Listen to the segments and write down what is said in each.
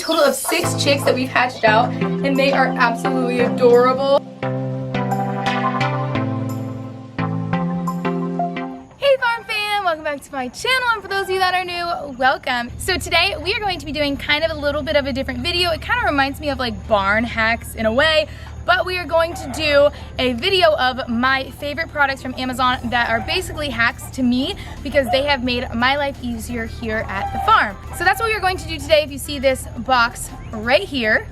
total of 6 chicks that we've hatched out, and they are absolutely adorable. Hey farm fam, welcome back to my channel, and for those of you that are new, welcome. So today we are going to be doing kind of a little bit of a different video. It kind of reminds me of like barn hacks in a way, but we are going to do a video of my favorite products from Amazon that are basically hacks to me because they have made my life easier here at the farm. So that's what we're going to do today. If you see this box right here,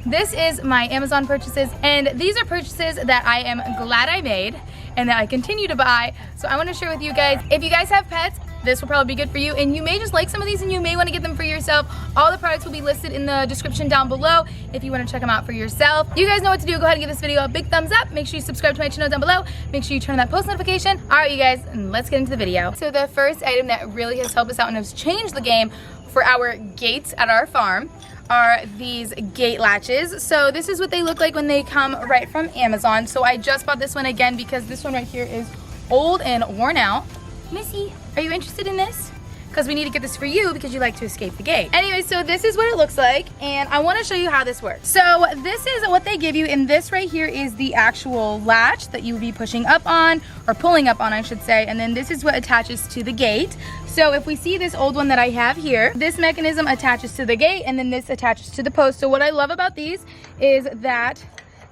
this is my Amazon purchases, and these are purchases that I am glad I made and that I continue to buy. So I want to share with you guys, if you guys have pets, this will probably be good for you, and you may just like some of these and you may want to get them for yourself. All the products will be listed in the description down below if you want to check them out for yourself. You guys know what to do. Go ahead and give this video a big thumbs up. Make sure you subscribe to my channel down below. Make sure you turn on that post notification. All right, you guys, let's get into the video. So the first item that really has helped us out and has changed the game for our gates at our farm are these gate latches. So this is what they look like when they come right from Amazon. So I just bought this one again because this one right here is old and worn out. Missy, are you interested in this? Because we need to get this for you because you like to escape the gate. Anyway, so this is what it looks like, and I want to show you how this works. So this is what they give you, and this right here is the actual latch that you would be pushing up on, or pulling up on I should say, and then this is what attaches to the gate. So if we see this old one that I have here, this mechanism attaches to the gate, and then this attaches to the post. So what I love about these is that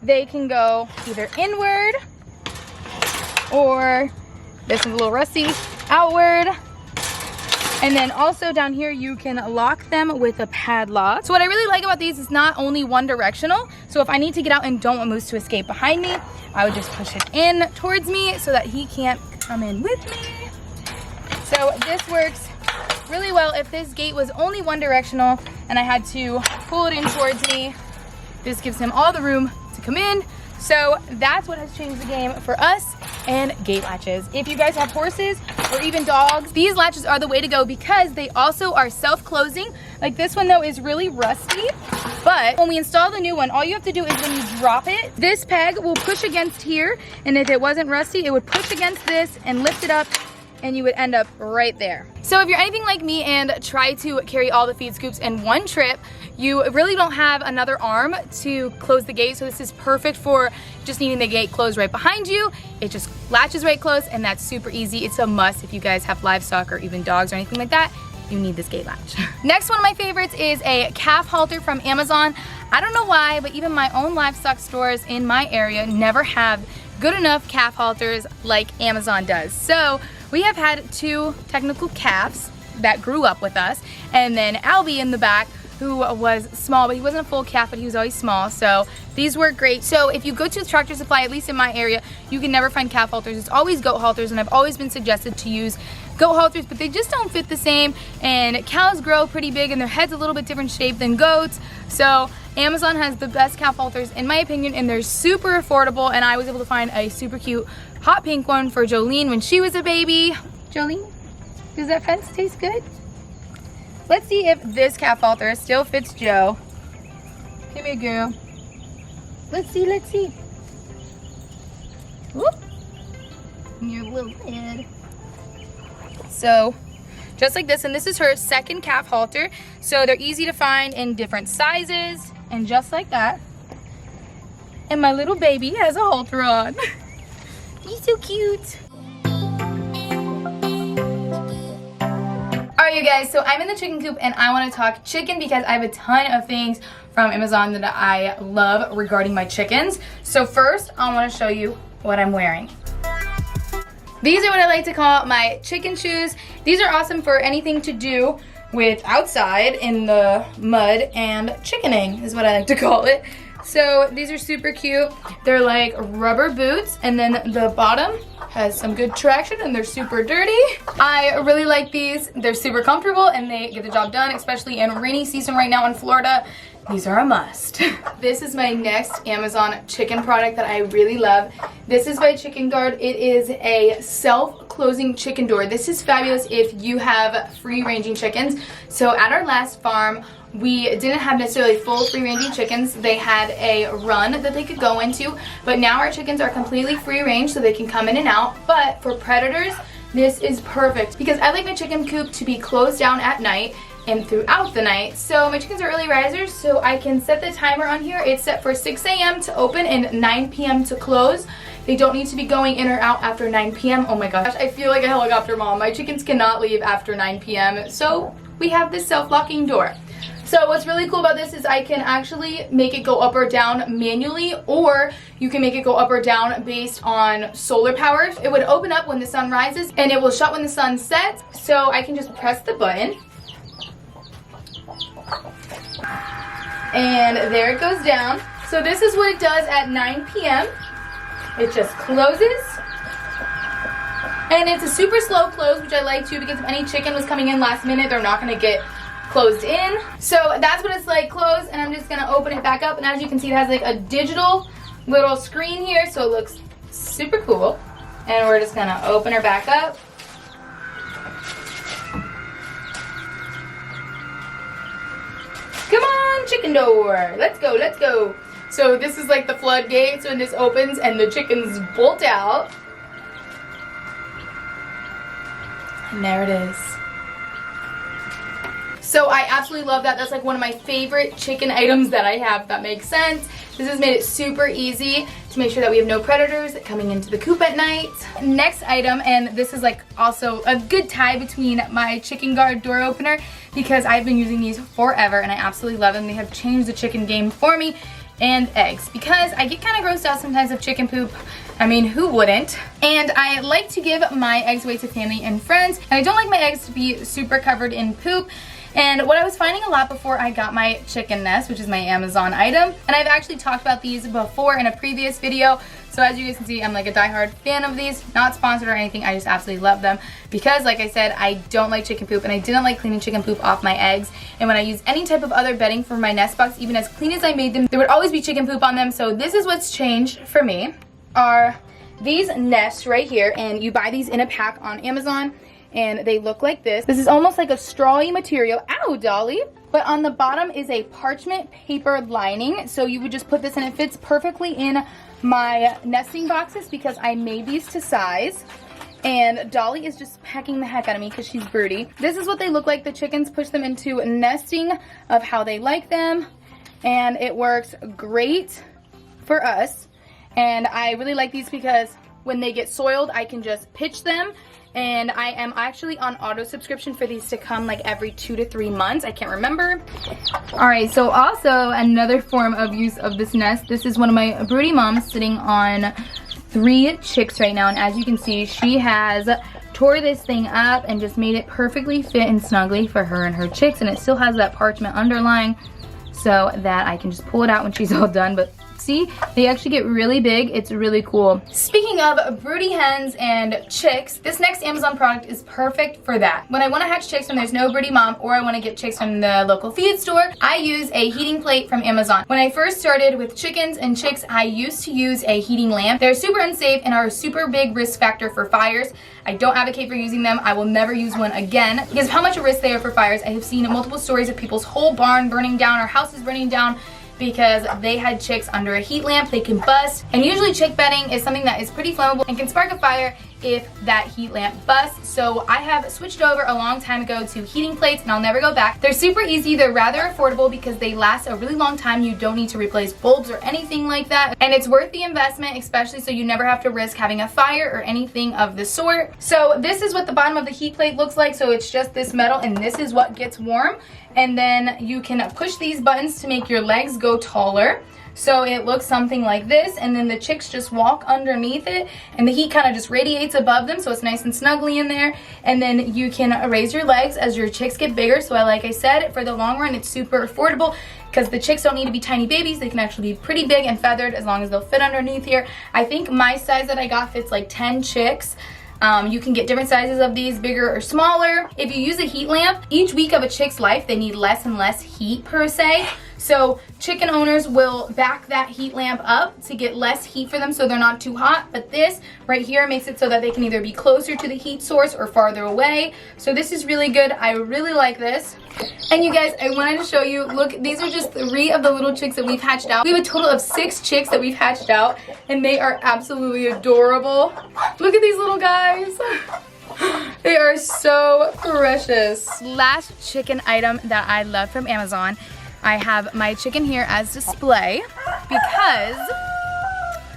they can go either inward, or this is a little rusty, outward. And then also down here, you can lock them with a padlock. So what I really like about these is not only one directional. So if I need to get out and don't want Moose to escape behind me, I would just push it in towards me so that he can't come in with me. So this works really well. If this gate was only one directional and I had to pull it in towards me, this gives him all the room to come in. So that's what has changed the game for us and gate latches. If you guys have horses or even dogs, these latches are the way to go because they also are self-closing. Like this one though is really rusty, but when we install the new one, all you have to do is when you drop it, this peg will push against here, and if it wasn't rusty, it would push against this and lift it up, and you would end up right there. So if you're anything like me and try to carry all the feed scoops in one trip, you really don't have another arm to close the gate. So this is perfect for just needing the gate closed right behind you. It just latches right close, and that's super easy. It's a must if you guys have livestock or even dogs or anything like that. You need this gate latch. Next one of my favorites is a calf halter from Amazon. I don't know why, but even my own livestock stores in my area never have good enough calf halters like Amazon does. So we have had 2 technical calves that grew up with us, and then Albie in the back, who was small, but he wasn't a full calf, but he was always small. So these work great. So if you go to Tractor Supply, at least in my area, you can never find calf halters. It's always goat halters, and I've always been suggested to use goat halters, but they just don't fit the same, and cows grow pretty big and their head's a little bit different shape than goats. So Amazon has the best calf halters in my opinion, and they're super affordable, and I was able to find a super cute hot pink one for Jolene when she was a baby. Jolene, does that fence taste good? Let's see if this calf halter still fits Joe. Come here, girl. Let's see, let's see. Whoop. Your little head. So, just like this, and this is her second calf halter. So they're easy to find in different sizes, and just like that. And my little baby has a halter on. He's so cute. Alright you guys, so I'm in the chicken coop and I want to talk chicken because I have a ton of things from Amazon that I love regarding my chickens. So first, I want to show you what I'm wearing. These are what I like to call my chicken shoes. These are awesome for anything to do with outside in the mud, and chickening is what I like to call it. So these are super cute. They're like rubber boots, and then the bottom has some good traction, and they're super dirty. I really like these. They're super comfortable and they get the job done, especially in rainy season right now in Florida. These are a must. This is my next Amazon chicken product that I really love. This is by Chicken Guard. It is a self-closing chicken door. This is fabulous if you have free-ranging chickens. So at our last farm, we didn't have necessarily full free-ranging chickens. They had a run that they could go into, but now our chickens are completely free-range, so they can come in and out. But for predators, this is perfect because I like my chicken coop to be closed down at night, and throughout the night. So my chickens are early risers, so I can set the timer on here. It's set for 6 a.m. to open and 9 p.m. to close. They don't need to be going in or out after 9 p.m. Oh my gosh, I feel like a helicopter mom. My chickens cannot leave after 9 p.m. So we have this self-locking door. So what's really cool about this is I can actually make it go up or down manually, or you can make it go up or down based on solar power. It would open up when the sun rises and it will shut when the sun sets. So I can just press the button. And there it goes down. So this is what it does at 9 p.m. It just closes. And it's a super slow close, which I like too, because if any chicken was coming in last minute, they're not gonna get closed in. So that's what it's like closed, and I'm just gonna open it back up, and as you can see, it has like a digital little screen here, so it looks super cool. And we're just gonna open her back up. Come on, chicken door. Let's go, let's go. So this is like the floodgate, so when this opens and the chickens bolt out. And there it is. So I absolutely love that. That's like one of my favorite chicken items that I have, if that makes sense. This has made it super easy to make sure that we have no predators coming into the coop at night. Next item, and this is like also a good tie between my chicken guard door opener, because I've been using these forever and I absolutely love them. They have changed the chicken game for me, and eggs, because I get kind of grossed out sometimes of chicken poop. I mean, who wouldn't? And I like to give my eggs away to family and friends, and I don't like my eggs to be super covered in poop. And what I was finding a lot before I got my chicken nest, which is my Amazon item, and I've actually talked about these before in a previous video, so as you guys can see, I'm like a diehard fan of these. Not sponsored or anything, I just absolutely love them, because like I said, I don't like chicken poop, and I didn't like cleaning chicken poop off my eggs. And when I use any type of other bedding for my nest box, even as clean as I made them, there would always be chicken poop on them. So this is what's changed for me, are these nests right here, and you buy these in a pack on Amazon. And they look like this. This is almost like a strawy material. Ow, Dolly. But on the bottom is a parchment paper lining. So you would just put this, and it fits perfectly in my nesting boxes because I made these to size. And Dolly is just pecking the heck out of me because she's broody. This is what they look like. The chickens push them into nesting of how they like them. And it works great for us. And I really like these because when they get soiled, I can just pitch them. And I am actually on auto subscription for these to come like every 2 to 3 months. I can't remember. Alright, so also another form of use of this nest. This is one of my broody moms sitting on 3 chicks right now. And as you can see, she has tore this thing up and just made it perfectly fit and snugly for her and her chicks. And it still has that parchment underlying so that I can just pull it out when she's all done. But see, they actually get really big. It's really cool. Speaking of broody hens and chicks, this next Amazon product is perfect for that. When I want to hatch chicks when there's no broody mom, or I want to get chicks from the local feed store, I use a heating plate from Amazon. When I first started with chickens and chicks, I used to use a heating lamp. They're super unsafe and are a super big risk factor for fires. I don't advocate for using them. I will never use one again because of how much a risk they are for fires. I have seen multiple stories of people's whole barn burning down or houses burning down because they had chicks under a heat lamp. They can bust, and usually chick bedding is something that is pretty flammable and can spark a fire if that heat lamp busts. So I have switched over a long time ago to heating plates, and I'll never go back. They're super easy, they're rather affordable because they last a really long time. You don't need to replace bulbs or anything like that, and it's worth the investment, especially so you never have to risk having a fire or anything of the sort. So this is what the bottom of the heat plate looks like. So it's just this metal, and this is what gets warm. And then you can push these buttons to make your legs go taller. So it looks something like this, and then the chicks just walk underneath it, and the heat kind of just radiates above them, so it's nice and snuggly in there. And then you can raise your legs as your chicks get bigger. So like I said, for the long run, it's super affordable because the chicks don't need to be tiny babies. They can actually be pretty big and feathered as long as they'll fit underneath here. I think my size that I got fits like 10 chicks. You can get different sizes of these, bigger or smaller. If you use a heat lamp, each week of a chick's life, they need less and less heat per se. So chicken owners will back that heat lamp up to get less heat for them so they're not too hot. But this right here makes it so that they can either be closer to the heat source or farther away. So this is really good. I really like this. And you guys, I wanted to show you, look, these are just 3 of the little chicks that we've hatched out. We have a total of 6 chicks that we've hatched out, and they are absolutely adorable. Look at these little guys. They are so precious. Last chicken item that I love from Amazon. I have my chicken here as display because,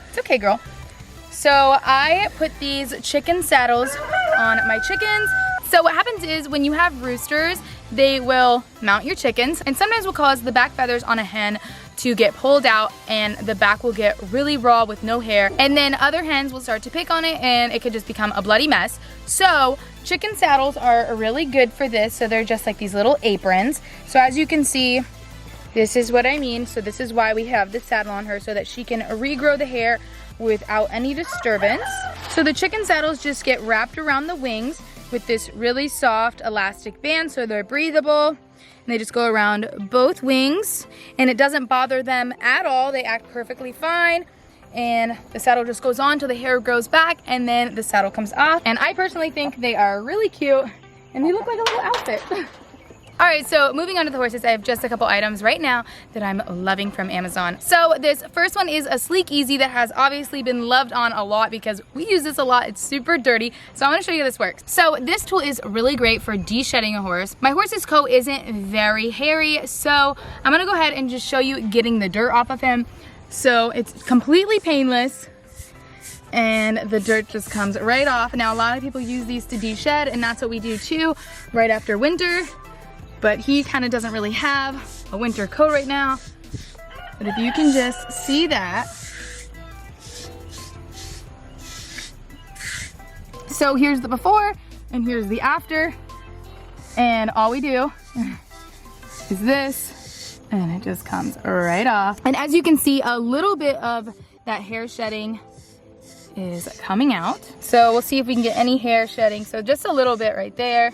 it's okay girl. So I put these chicken saddles on my chickens. So what happens is when you have roosters, they will mount your chickens and sometimes will cause the back feathers on a hen to get pulled out and the back will get really raw with no hair. And then other hens will start to pick on it and it could just become a bloody mess. So chicken saddles are really good for this. So they're just like these little aprons. So as you can see, this is what I mean. So this is why we have the saddle on her so that she can regrow the hair without any disturbance. So the chicken saddles just get wrapped around the wings with this really soft elastic band so they're breathable. And they just go around both wings and it doesn't bother them at all. They act perfectly fine. And the saddle just goes on till the hair grows back and then the saddle comes off. And I personally think they are really cute and they look like a little outfit. All right, so moving on to the horses, I have just a couple items right now that I'm loving from Amazon. So this first one is a Sleek Easy that has obviously been loved on a lot because we use this a lot. It's super dirty. So I want to show you how this works. So this tool is really great for de-shedding a horse. My horse's coat isn't very hairy, so I'm gonna go ahead and just show you getting the dirt off of him. So it's completely painless and the dirt just comes right off. Now a lot of people use these to de-shed and that's what we do too right after winter. But he kind of doesn't really have a winter coat right now. But if you can just see that. So here's the before and here's the after. And all we do is this and it just comes right off. And as you can see, a little bit of that hair shedding is coming out. So we'll see if we can get any hair shedding. So just a little bit right there.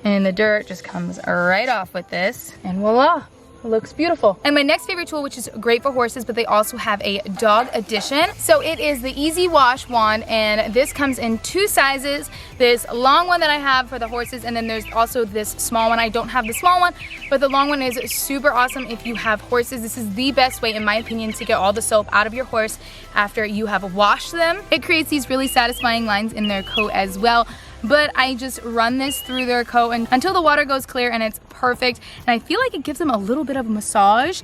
And the dirt just comes right off with this, and voila, it looks beautiful. And my next favorite tool, which is great for horses, but they also have a dog edition. So it is the Easy Wash Wand, and this comes in two sizes. This long one that I have for the horses, and then there's also this small one. I don't have the small one, but the long one is super awesome if you have horses. This is the best way, in my opinion, to get all the soap out of your horse after you have washed them. It creates these really satisfying lines in their coat as well. But I just run this through their coat and until the water goes clear and it's perfect. And I feel like it gives them a little bit of a massage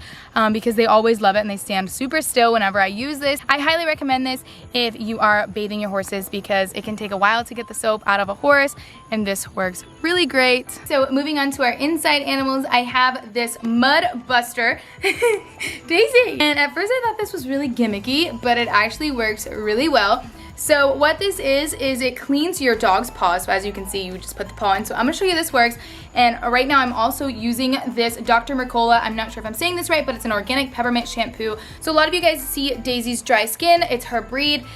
because they always love it and they stand super still whenever I use this. I highly recommend this if you are bathing your horses because it can take a while to get the soap out of a horse and this works really great. So moving on to our inside animals, I have this Mud Buster, Daisy. And at first I thought this was really gimmicky, but it actually works really well. So what this is it cleans your dog's paws. So as you can see, you just put the paw in. So I'm gonna show you this works. And right now I'm also using this Dr. Mercola. I'm not sure if I'm saying this right, but it's an organic peppermint shampoo. So a lot of you guys see Daisy's dry skin. It's her breed.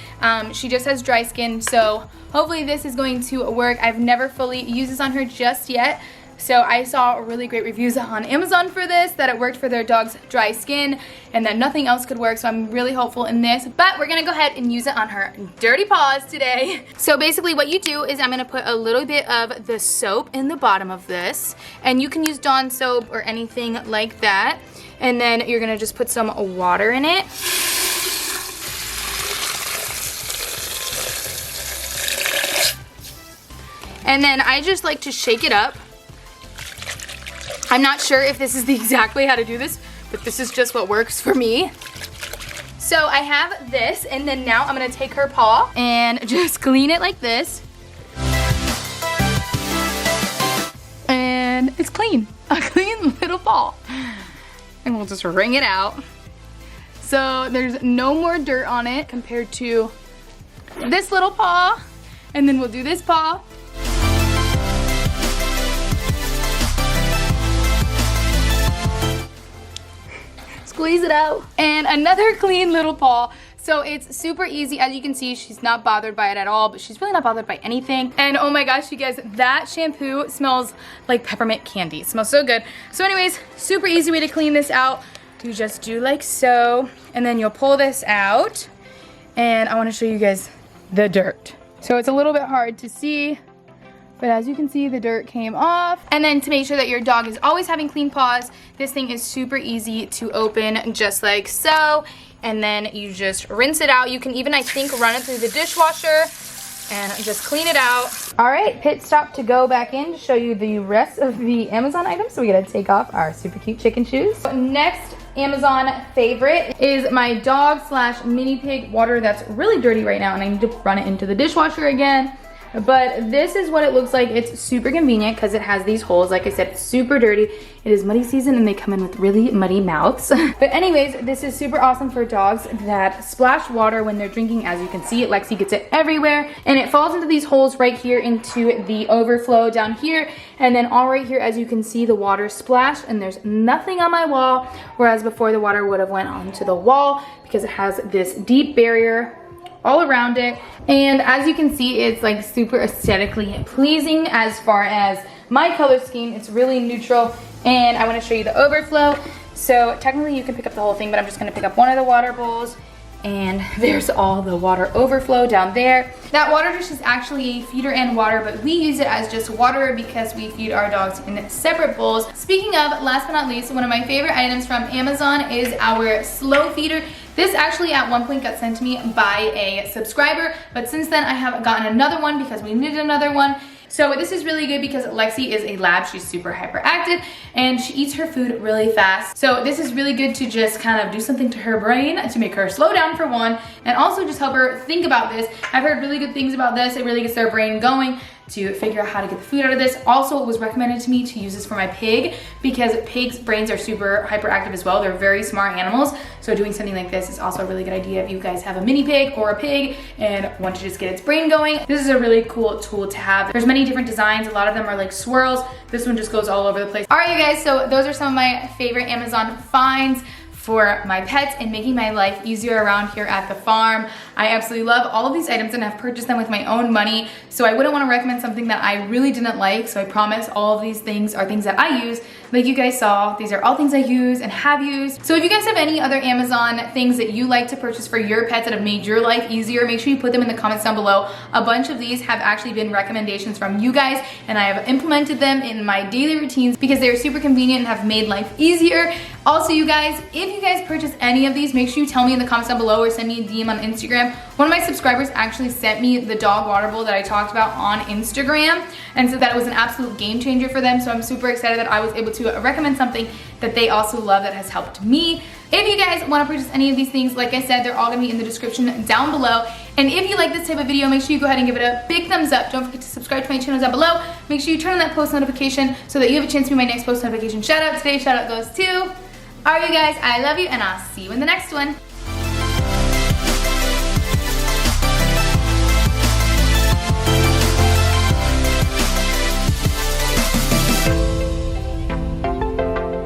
She just has dry skin. So hopefully this is going to work. I've never fully used this on her just yet. So I saw really great reviews on Amazon for this, that it worked for their dog's dry skin and that nothing else could work. So I'm really hopeful in this, but we're gonna go ahead and use it on her dirty paws today. So basically what you do is I'm gonna put a little bit of the soap in the bottom of this, and you can use Dawn soap or anything like that. And then you're gonna just put some water in it. And then I just like to shake it up. I'm not sure if this is the exact way how to do this, but this is just what works for me. So I have this, and then now I'm gonna take her paw and just clean it like this. And it's clean, a clean little paw. And we'll just wring it out. So there's no more dirt on it compared to this little paw. And then we'll do this paw. Squeeze it out. And another clean little paw. So it's super easy. As you can see, she's not bothered by it at all, but she's really not bothered by anything. And oh my gosh, you guys, that shampoo smells like peppermint candy. It smells so good. So anyways, super easy way to clean this out. You just do like so, and then you'll pull this out. And I wanna show you guys the dirt. So it's a little bit hard to see, but as you can see, the dirt came off. And then to make sure that your dog is always having clean paws, this thing is super easy to open, just like so. And then you just rinse it out. You can even, I think, run it through the dishwasher and just clean it out. All right, pit stop to go back in to show you the rest of the Amazon items. So we gotta take off our super cute chicken shoes. Next Amazon favorite is my dog slash mini pig water that's really dirty right now, and I need to run it into the dishwasher again. But this is what it looks like. It's super convenient because it has these holes. Like I said, it's super dirty. It is muddy season and they come in with really muddy mouths. But anyways, this is super awesome for dogs that splash water when they're drinking. As you can see, Lexi gets it everywhere. And it falls into these holes right here into the overflow down here. And then all right here, as you can see, the water splashed and there's nothing on my wall. Whereas before the water would have went onto the wall because it has this deep barrier all around it. And as you can see, it's like super aesthetically pleasing as far as my color scheme. It's really neutral, and I want to show you the overflow. So technically you can pick up the whole thing, but I'm just going to pick up one of the water bowls, and there's all the water overflow down there. That water dish is actually a feeder and water, but we use it as just water because we feed our dogs in separate bowls. Speaking of, last but not least, one of my favorite items from Amazon is our slow feeder. This actually at one point got sent to me by a subscriber, but since then I have gotten another one because we needed another one. So this is really good because Lexi is a lab. She's super hyperactive and she eats her food really fast. So this is really good to just kind of do something to her brain to make her slow down for one, and also just help her think about this. I've heard really good things about this. It really gets their brain going to figure out how to get the food out of this. Also, it was recommended to me to use this for my pig because pigs' brains are super hyperactive as well. They're very smart animals. So doing something like this is also a really good idea if you guys have a mini pig or a pig and want to just get its brain going. This is a really cool tool to have. There's many different designs. A lot of them are like swirls. This one just goes all over the place. All right, you guys, so those are some of my favorite Amazon finds for my pets and making my life easier around here at the farm. I absolutely love all of these items and I've purchased them with my own money, so I wouldn't want to recommend something that I really didn't like. So I promise all of these things are things that I use. Like you guys saw, these are all things I use and have used. So if you guys have any other Amazon things that you like to purchase for your pets that have made your life easier, make sure you put them in the comments down below. A bunch of these have actually been recommendations from you guys, and I have implemented them in my daily routines because they're super convenient and have made life easier. Also, you guys, if you guys purchase any of these, make sure you tell me in the comments down below or send me a DM on Instagram. One of my subscribers actually sent me the dog water bowl that I talked about on Instagram and said that it was an absolute game changer for them. So I'm super excited that I was able to recommend something that they also love that has helped me. If you guys want to purchase any of these things, like I said, they're all going to be in the description down below. And if you like this type of video, make sure you go ahead and give it a big thumbs up. Don't forget to subscribe to my channel down below. Make sure you turn on that post notification so that you have a chance to be my next post notification shout out. Today's shout out goes to... Alright, you guys, I love you and I'll see you in the next one.